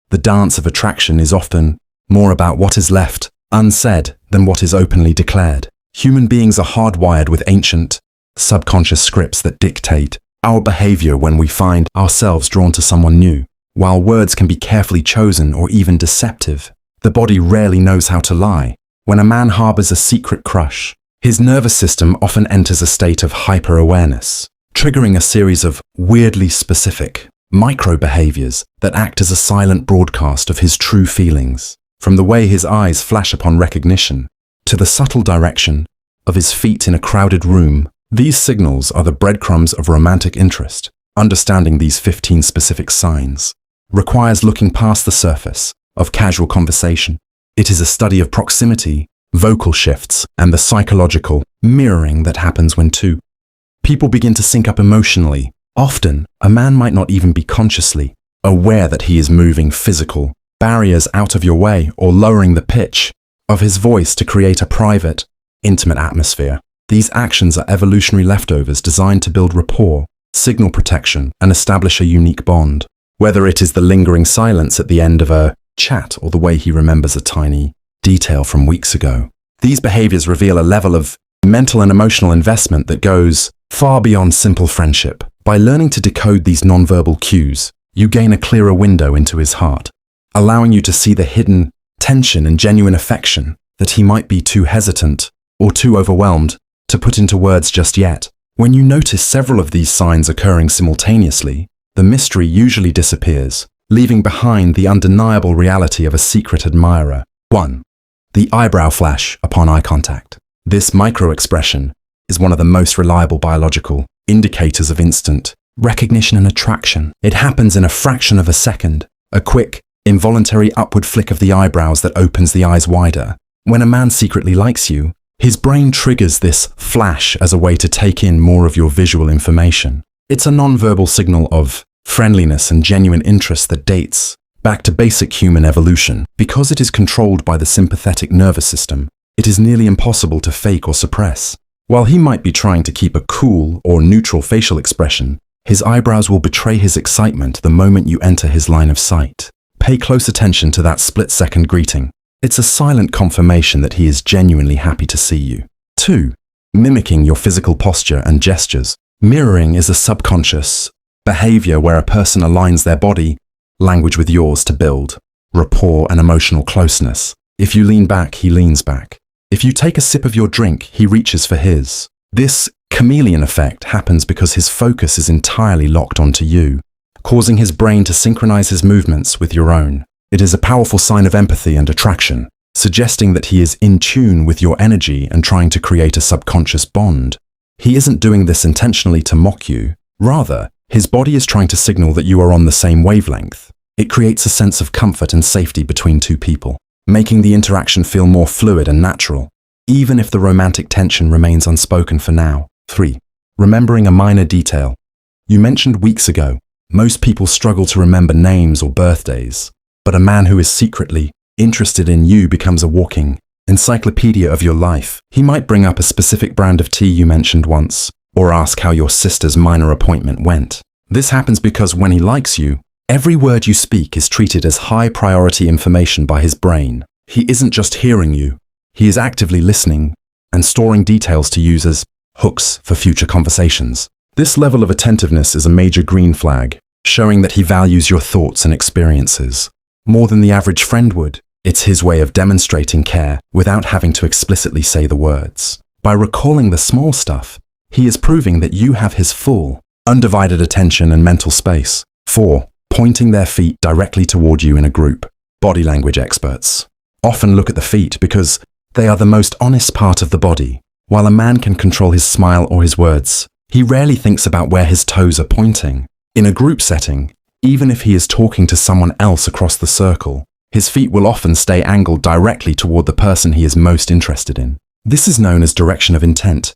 The dance of attraction is often more about what is left unsaid than what is openly declared. Human beings are hardwired with ancient, subconscious scripts that dictate our behavior when we find ourselves drawn to someone new. While words can be carefully chosen or even deceptive, the body rarely knows how to lie. When a man harbors a secret crush, his nervous system often enters a state of hyper-awareness, triggering a series of weirdly specific micro-behaviors that act as a silent broadcast of his true feelings. From the way his eyes flash upon recognition, to the subtle direction of his feet in a crowded room, these signals are the breadcrumbs of romantic interest. Understanding these 15 specific signs requires looking past the surface of casual conversation. It is a study of proximity, vocal shifts, and the psychological mirroring that happens when two people begin to sync up emotionally. Often, a man might not even be consciously aware that he is moving physical barriers out of your way or lowering the pitch of his voice to create a private, intimate atmosphere. These actions are evolutionary leftovers designed to build rapport, signal protection, and establish a unique bond. Whether it is the lingering silence at the end of a chat or the way he remembers a tiny detail from weeks ago, these behaviors reveal a level of mental and emotional investment that goes far beyond simple friendship. By learning to decode these nonverbal cues, you gain a clearer window into his heart, allowing you to see the hidden tension and genuine affection that he might be too hesitant or too overwhelmed to put into words just yet. When you notice several of these signs occurring simultaneously, the mystery usually disappears, leaving behind the undeniable reality of a secret admirer. 1. The eyebrow flash upon eye contact. This micro-expression is one of the most reliable biological indicators of instant recognition and attraction. It happens in a fraction of a second, a quick, involuntary upward flick of the eyebrows that opens the eyes wider. When a man secretly likes you, his brain triggers this flash as a way to take in more of your visual information. It's a nonverbal signal of friendliness and genuine interest that dates back to basic human evolution. Because it is controlled by the sympathetic nervous system, it is nearly impossible to fake or suppress. While he might be trying to keep a cool or neutral facial expression, his eyebrows will betray his excitement the moment you enter his line of sight. Pay close attention to that split-second greeting. It's a silent confirmation that he is genuinely happy to see you. 2. Mimicking your physical posture and gestures. Mirroring is a subconscious behavior where a person aligns their body language with yours to build rapport and emotional closeness. If you lean back, he leans back. If you take a sip of your drink, he reaches for his. This chameleon effect happens because his focus is entirely locked onto you, causing his brain to synchronize his movements with your own. It is a powerful sign of empathy and attraction, suggesting that he is in tune with your energy and trying to create a subconscious bond. He isn't doing this intentionally to mock you. Rather, his body is trying to signal that you are on the same wavelength. It creates a sense of comfort and safety between two people, making the interaction feel more fluid and natural, even if the romantic tension remains unspoken for now. 3. Remembering a minor detail. You mentioned weeks ago, most people struggle to remember names or birthdays, but a man who is secretly interested in you becomes a walking encyclopedia of your life. He might bring up a specific brand of tea you mentioned once, or ask how your sister's minor appointment went. This happens because when he likes you, every word you speak is treated as high-priority information by his brain. He isn't just hearing you, he is actively listening and storing details to use as hooks for future conversations. This level of attentiveness is a major green flag, showing that he values your thoughts and experiences more than the average friend would. It's his way of demonstrating care without having to explicitly say the words. By recalling the small stuff, he is proving that you have his full, undivided attention and mental space. 4. Pointing their feet directly toward you in a group. Body language experts often look at the feet because they are the most honest part of the body. While a man can control his smile or his words, he rarely thinks about where his toes are pointing. In a group setting, even if he is talking to someone else across the circle, his feet will often stay angled directly toward the person he is most interested in. This is known as direction of intent.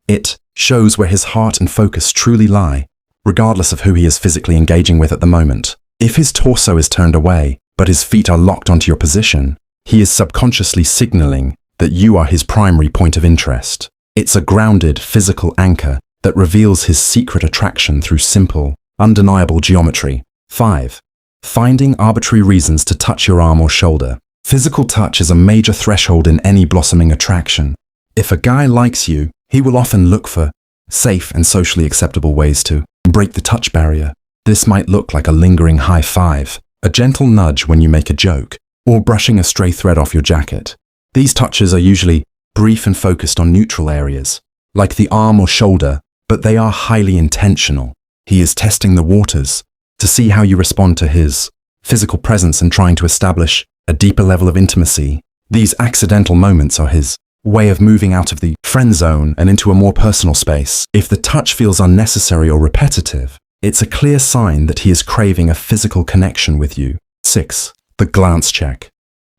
It shows where his heart and focus truly lie, regardless of who he is physically engaging with at the moment. If his torso is turned away, but his feet are locked onto your position, he is subconsciously signaling that you are his primary point of interest. It's a grounded, physical anchor that reveals his secret attraction through simple, undeniable geometry. 5. Finding arbitrary reasons to touch your arm or shoulder. Physical touch is a major threshold in any blossoming attraction. If a guy likes you, he will often look for safe and socially acceptable ways to break the touch barrier. This might look like a lingering high five, a gentle nudge when you make a joke, or brushing a stray thread off your jacket. These touches are usually brief and focused on neutral areas, like the arm or shoulder, but they are highly intentional. He is testing the waters to see how you respond to his physical presence and trying to establish a deeper level of intimacy. These accidental moments are his way of moving out of the friend zone and into a more personal space. If the touch feels unnecessary or repetitive, it's a clear sign that he is craving a physical connection with you. 6. The glance check.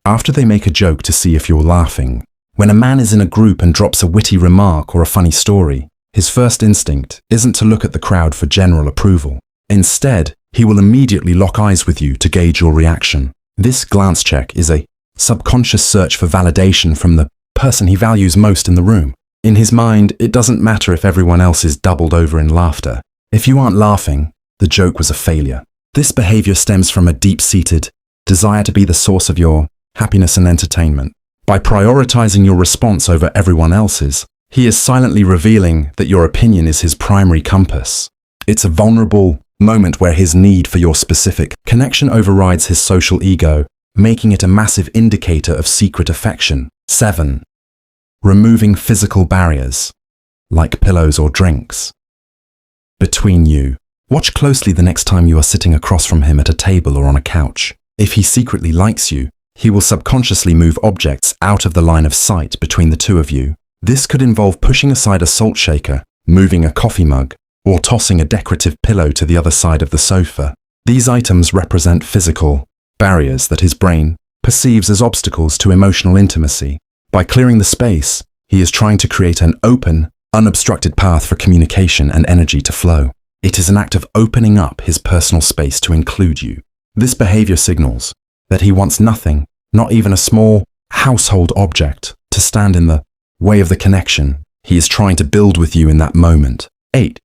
After they make a joke to see if you're laughing. When a man is in a group and drops a witty remark or a funny story, his first instinct isn't to look at the crowd for general approval. Instead, he will immediately lock eyes with you to gauge your reaction. This glance check is a subconscious search for validation from the person he values most in the room. In his mind, it doesn't matter if everyone else is doubled over in laughter. If you aren't laughing, the joke was a failure. This behavior stems from a deep-seated desire to be the source of your happiness and entertainment. By prioritizing your response over everyone else's, he is silently revealing that your opinion is his primary compass. It's a vulnerable moment where his need for your specific connection overrides his social ego, making it a massive indicator of secret affection. 7. Removing physical barriers, like pillows or drinks, between you. Watch closely the next time you are sitting across from him at a table or on a couch. If he secretly likes you, he will subconsciously move objects out of the line of sight between the two of you. This could involve pushing aside a salt shaker, moving a coffee mug, or tossing a decorative pillow to the other side of the sofa. These items represent physical barriers that his brain perceives as obstacles to emotional intimacy. By clearing the space, he is trying to create an open, unobstructed path for communication and energy to flow. It is an act of opening up his personal space to include you. This behavior signals that he wants nothing, not even a small household object, to stand in the way of the connection he is trying to build with you in that moment. 8.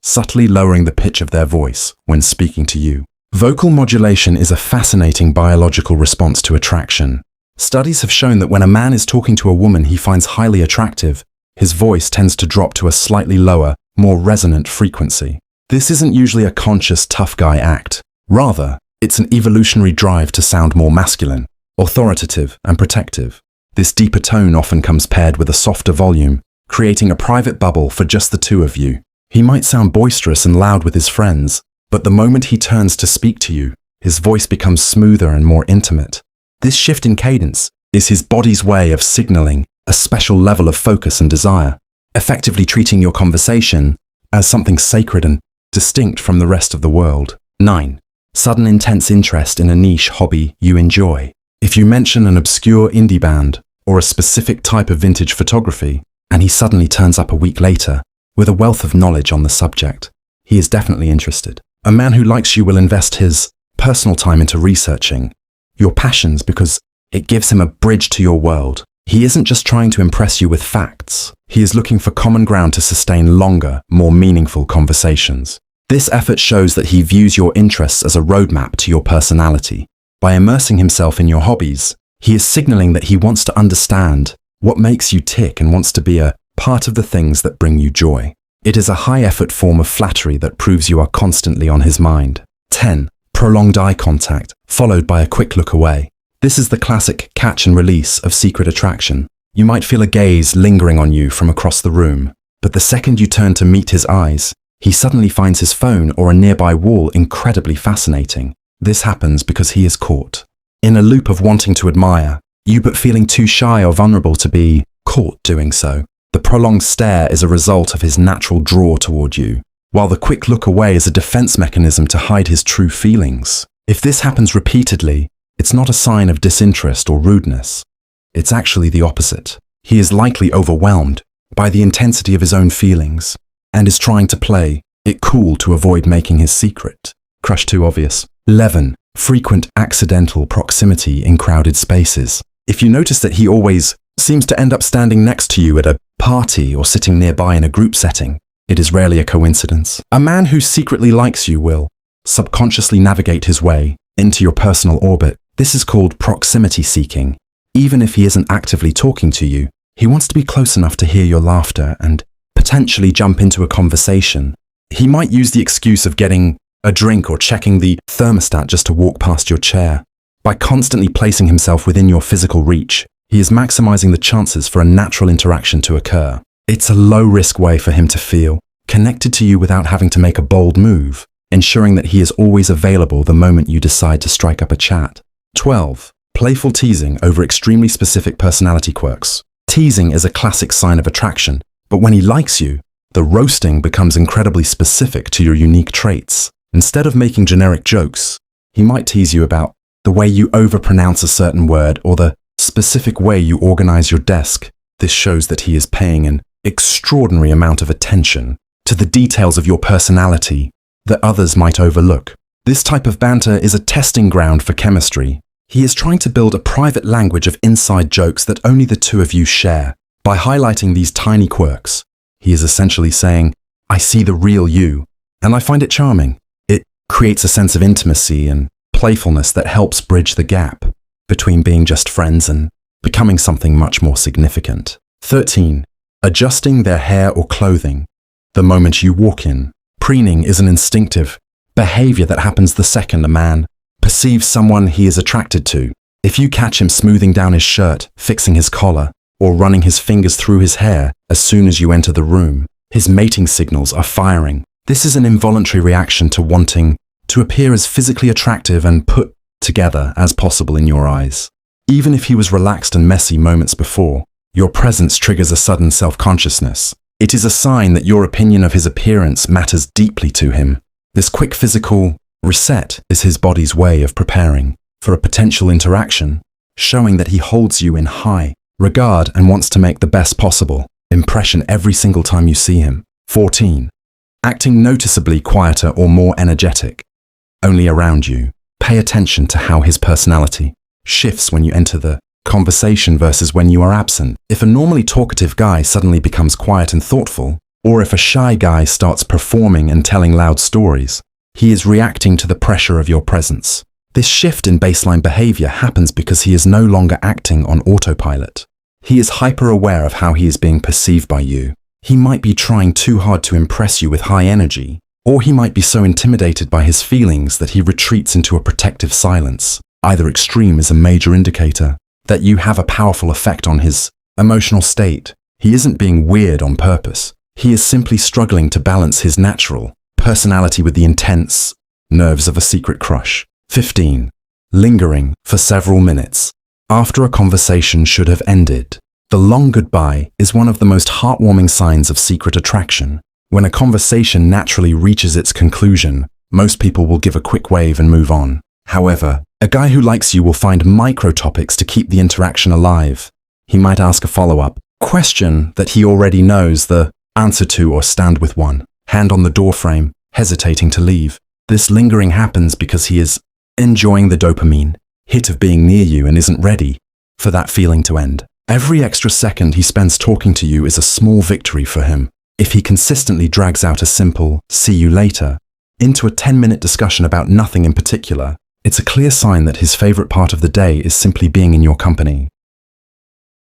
Subtly lowering the pitch of their voice when speaking to you. Vocal modulation is a fascinating biological response to attraction. Studies have shown that when a man is talking to a woman he finds highly attractive, his voice tends to drop to a slightly lower, more resonant frequency. This isn't usually a conscious tough guy act. Rather, it's an evolutionary drive to sound more masculine, authoritative, and protective. This deeper tone often comes paired with a softer volume, creating a private bubble for just the two of you. He might sound boisterous and loud with his friends, but the moment he turns to speak to you, his voice becomes smoother and more intimate. This shift in cadence is his body's way of signaling a special level of focus and desire, effectively treating your conversation as something sacred and distinct from the rest of the world. 9. Sudden intense interest in a niche hobby you enjoy. If you mention an obscure indie band or a specific type of vintage photography, and he suddenly turns up a week later with a wealth of knowledge on the subject, he is definitely interested. A man who likes you will invest his personal time into researching your passions because it gives him a bridge to your world. He isn't just trying to impress you with facts. He is looking for common ground to sustain longer, more meaningful conversations. This effort shows that he views your interests as a roadmap to your personality. By immersing himself in your hobbies, he is signaling that he wants to understand what makes you tick and wants to be a part of the things that bring you joy. It is a high-effort form of flattery that proves you are constantly on his mind. 10. Prolonged eye contact, followed by a quick look away. This is the classic catch and release of secret attraction. You might feel a gaze lingering on you from across the room, but the second you turn to meet his eyes, he suddenly finds his phone or a nearby wall incredibly fascinating. This happens because he is caught in a loop of wanting to admire you but feeling too shy or vulnerable to be caught doing so. The prolonged stare is a result of his natural draw toward you, while the quick look away is a defense mechanism to hide his true feelings. If this happens repeatedly, it's not a sign of disinterest or rudeness. It's actually the opposite. He is likely overwhelmed by the intensity of his own feelings and is trying to play it cool to avoid making his secret crush too obvious. 11. Frequent accidental proximity in crowded spaces. If you notice that he always seems to end up standing next to you at a party or sitting nearby in a group setting, it is rarely a coincidence. A man who secretly likes you will subconsciously navigate his way into your personal orbit. This is called proximity seeking. Even if he isn't actively talking to you, he wants to be close enough to hear your laughter and potentially jump into a conversation. He might use the excuse of getting a drink or checking the thermostat just to walk past your chair. By constantly placing himself within your physical reach, he is maximizing the chances for a natural interaction to occur. It's a low-risk way for him to feel connected to you without having to make a bold move, ensuring that he is always available the moment you decide to strike up a chat. 12. Playful teasing over extremely specific personality quirks. Teasing is a classic sign of attraction, but when he likes you, the roasting becomes incredibly specific to your unique traits. Instead of making generic jokes, he might tease you about the way you overpronounce a certain word or the specific way you organize your desk. This shows that he is paying an extraordinary amount of attention to the details of your personality that others might overlook. This type of banter is a testing ground for chemistry. He is trying to build a private language of inside jokes that only the two of you share. By highlighting these tiny quirks, he is essentially saying, "I see the real you, and I find it charming." It creates a sense of intimacy and playfulness that helps bridge the gap between being just friends and becoming something much more significant. 13. Adjusting their hair or clothing the moment you walk in. Preening is an instinctive behavior that happens the second a man perceives someone he is attracted to. If you catch him smoothing down his shirt, fixing his collar, or running his fingers through his hair as soon as you enter the room, his mating signals are firing. This is an involuntary reaction to wanting to appear as physically attractive and put together as possible in your eyes. Even if he was relaxed and messy moments before, your presence triggers a sudden self-consciousness. It is a sign that your opinion of his appearance matters deeply to him. This quick physical reset is his body's way of preparing for a potential interaction, showing that he holds you in high regard and wants to make the best possible impression every single time you see him. 14. Acting noticeably quieter or more energetic. Only around you. Pay attention to how his personality shifts when you enter the conversation versus when you are absent. If a normally talkative guy suddenly becomes quiet and thoughtful, or if a shy guy starts performing and telling loud stories, he is reacting to the pressure of your presence. This shift in baseline behavior happens because he is no longer acting on autopilot. He is hyper-aware of how he is being perceived by you. He might be trying too hard to impress you with high energy, or he might be so intimidated by his feelings that he retreats into a protective silence. Either extreme is a major indicator that you have a powerful effect on his emotional state. He isn't being weird on purpose. He is simply struggling to balance his natural personality with the intense nerves of a secret crush. 15. Lingering for several minutes after a conversation should have ended. The long goodbye is one of the most heartwarming signs of secret attraction. When a conversation naturally reaches its conclusion, most people will give a quick wave and move on. However, a guy who likes you will find micro topics to keep the interaction alive. He might ask a follow-up question that he already knows the answer to or stand with one hand on the doorframe, hesitating to leave. This lingering happens because he is enjoying the dopamine hit of being near you and isn't ready for that feeling to end. Every extra second he spends talking to you is a small victory for him. If he consistently drags out a simple "see you later" into a 10-minute discussion about nothing in particular, it's a clear sign that his favorite part of the day is simply being in your company.